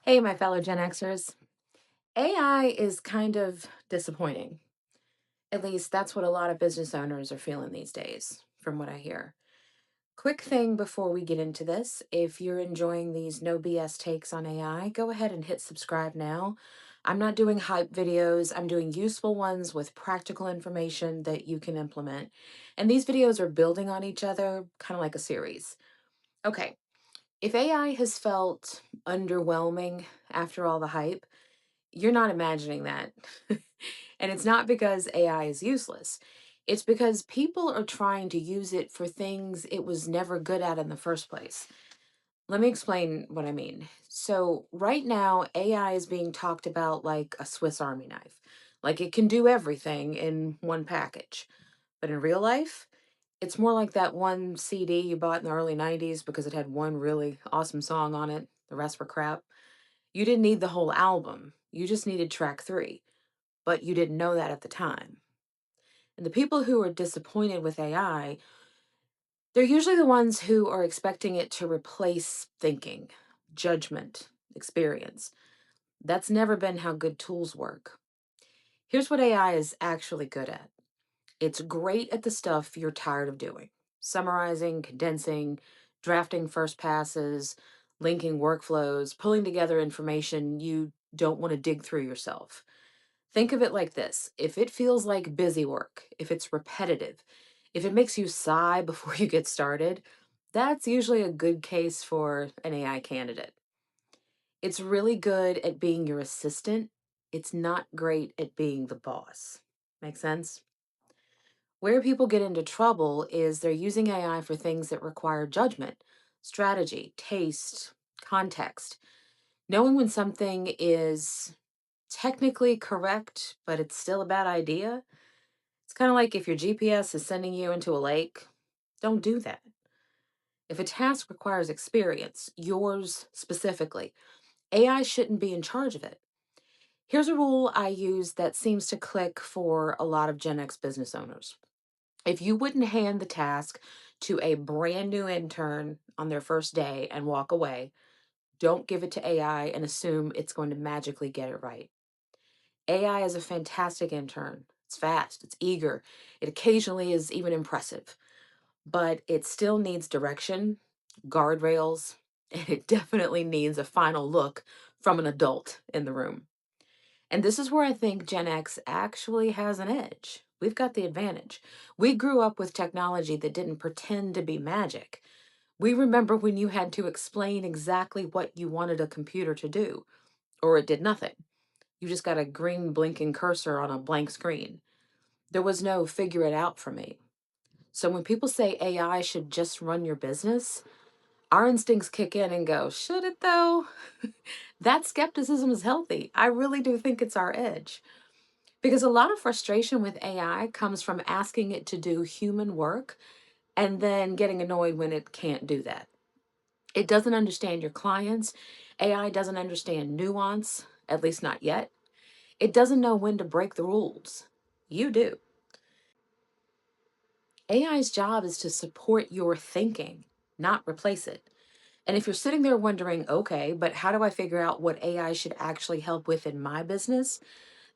Hey, my fellow Gen Xers. AI is kind of disappointing. At least that's what a lot of business owners are feeling these days, from what I hear. Quick thing before we get into this, if you're enjoying these no BS takes on AI, go ahead and hit subscribe now. I'm not doing hype videos, I'm doing useful ones with practical information that you can implement. And these videos are building on each other, kind of like a series. Okay, if AI has felt underwhelming after all the hype, you're not imagining that. And it's not because AI is useless. It's because people are trying to use it for things it was never good at in the first place. Let me explain what I mean. So, right now, AI is being talked about like a Swiss Army knife. Like it can do everything in one package. But in real life, it's more like that one CD you bought in the early 90s because it had one really awesome song on it. The rest were crap. You didn't need the whole album. You just needed track three, but you didn't know that at the time. And the people who are disappointed with AI, they're usually the ones who are expecting it to replace thinking, judgment, experience. That's never been how good tools work. Here's what AI is actually good at: it's great at the stuff you're tired of doing: summarizing, condensing, drafting first passes, linking workflows, pulling together information you don't want to dig through yourself. Think of it like this: if it feels like busy work, if it's repetitive, if it makes you sigh before you get started, that's usually a good case for an AI candidate. It's really good at being your assistant. It's not great at being the boss. Make sense? Where people get into trouble is they're using AI for things that require judgment, strategy, taste, context. Knowing when something is technically correct, but it's still a bad idea. It's kind of like if your GPS is sending you into a lake, don't do that. If a task requires experience, yours specifically, AI shouldn't be in charge of it. Here's a rule I use that seems to click for a lot of Gen X business owners. If you wouldn't hand the task to a brand new intern on their first day and walk away, don't give it to AI and assume it's going to magically get it right. AI is a fantastic intern. It's fast, it's eager, it occasionally is even impressive, but it still needs direction, guardrails, and it definitely needs a final look from an adult in the room. And this is where I think Gen X actually has an edge. We've got the advantage. We grew up with technology that didn't pretend to be magic. We remember when you had to explain exactly what you wanted a computer to do, or it did nothing. You just got a green blinking cursor on a blank screen. There was no figure it out for me. So when people say AI should just run your business, our instincts kick in and go, should it though? That skepticism is healthy. I really do think it's our edge. Because a lot of frustration with AI comes from asking it to do human work and then getting annoyed when it can't do that. It doesn't understand your clients. AI doesn't understand nuance, at least not yet. It doesn't know when to break the rules. You do. AI's job is to support your thinking, not replace it. And if you're sitting there wondering, okay, but how do I figure out what AI should actually help with in my business?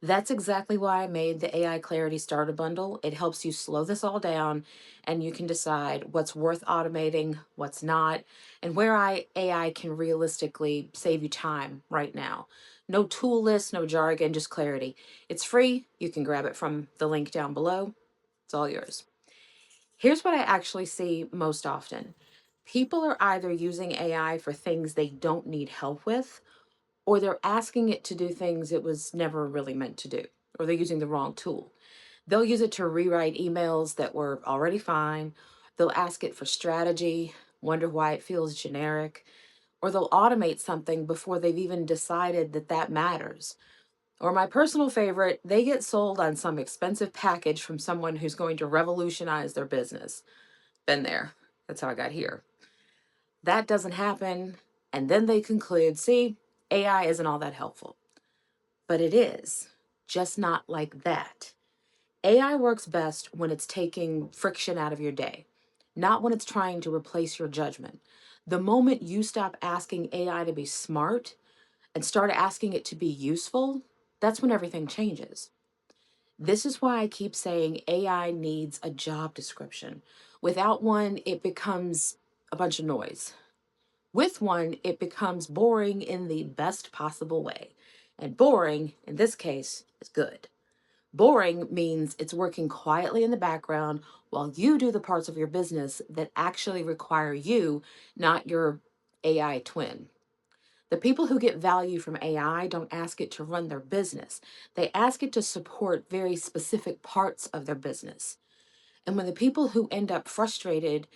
That's exactly why I made the AI Clarity Starter Bundle. It helps you slow this all down and you can decide what's worth automating, what's not, and where AI can realistically save you time right now. No tool list, no jargon, just clarity. It's free. You can grab it from the link down below. It's all yours. Here's what I actually see most often: people are either using AI for things they don't need help with, or they're asking it to do things it was never really meant to do, or they're using the wrong tool. They'll use it to rewrite emails that were already fine. They'll ask it for strategy, wonder why it feels generic, or they'll automate something before they've even decided that that matters. Or my personal favorite, they get sold on some expensive package from someone who's going to revolutionize their business. Been there. That's how I got here. That doesn't happen. And then they conclude, see, AI isn't all that helpful. But it is, just not like that. AI works best when it's taking friction out of your day, not when it's trying to replace your judgment. The moment you stop asking AI to be smart, and start asking it to be useful, that's when everything changes. This is why I keep saying AI needs a job description. Without one, it becomes a bunch of noise. With one, it becomes boring in the best possible way. And boring, in this case, is good. Boring means it's working quietly in the background while you do the parts of your business that actually require you, not your AI twin. The people who get value from AI don't ask it to run their business. They ask it to support very specific parts of their business. And when the people who end up frustrated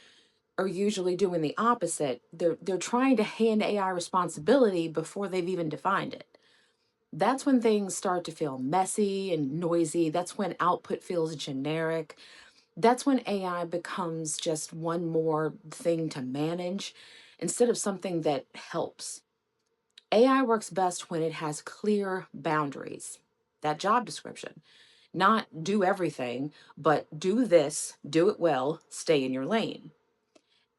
are usually doing the opposite, they're trying to hand AI responsibility before they've even defined it. That's when things start to feel messy and noisy. That's when output feels generic. That's when AI becomes just one more thing to manage instead of something that helps. AI works best when it has clear boundaries. That job description. Not do everything, but do this, do it well, stay in your lane.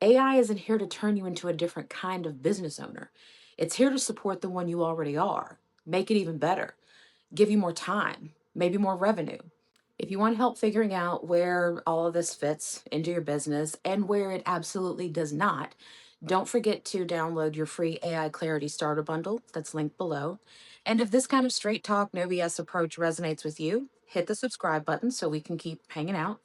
AI isn't here to turn you into a different kind of business owner. It's here to support the one you already are, make it even better, give you more time, maybe more revenue. If you want help figuring out where all of this fits into your business and where it absolutely does not, don't forget to download your free AI Clarity Starter Bundle that's linked below. And if this kind of straight talk, no BS approach resonates with you, hit the subscribe button so we can keep hanging out.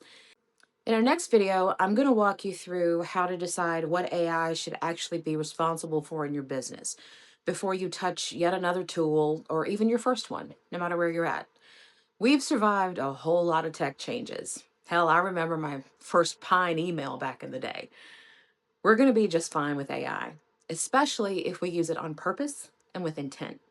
In our next video, I'm going to walk you through how to decide what AI should actually be responsible for in your business before you touch yet another tool or even your first one, no matter where you're at. We've survived a whole lot of tech changes. Hell, I remember my first Pine email back in the day. We're going to be just fine with AI, especially if we use it on purpose and with intent.